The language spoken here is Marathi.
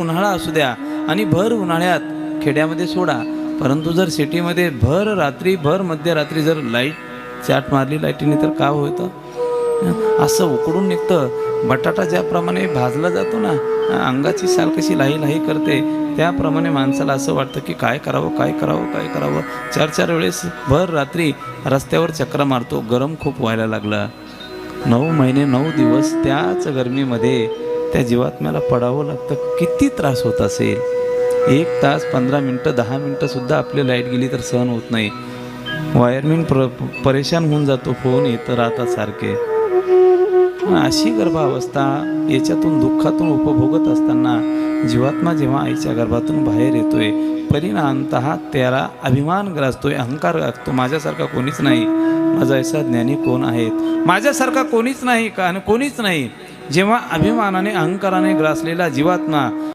उन्हाळा असू द्या आणि भर उन्हाळ्यात खेड्यामध्ये सोडा, परंतु जर सिटीमध्ये भर रात्री भर मध्यरात्री जर लाईट चाट मारली लाईटीने तर काय होतं, असं उकडून निघतं. बटाटा ज्याप्रमाणे भाजला जातो ना, अंगाची साल कशी लाही लाही करते, त्याप्रमाणे माणसाला असं वाटतं की काय करावं काय करावं काय करावं. 4-4 वेळेस भर रात्री रस्त्यावर चक्र मारतो. गरम खूप व्हायला लागला. 9 महिने 9 दिवस त्याच गरमीमध्ये त्या जीवात्म्याला पडावं लागतं. किती त्रास होत असेल. 1 तास 15 मिनटं 10 मिनटंसुद्धा आपली लाईट गेली तर सहन होत नाही. वायरमॅन परेशान होऊन जातो. फोन येतं राहतात सारखे. अशी गर्भावस्था, याच्यातून दुःखातून उपभोगत असताना जीवात्मा जेव्हा आईच्या गर्भातून बाहेर येतोय, परिणामतः त्याला अभिमान ग्रासतोय, अहंकार ग्रासतो. माझ्यासारखा कोणीच नाही, माझा ऐसा ज्ञानी कोण आहेत, माझ्यासारखा कोणीच नाही का, आणि कोणीच नाही. जेव्हा अभिमानाने अहंकाराने ग्रासलेला जीवात्मा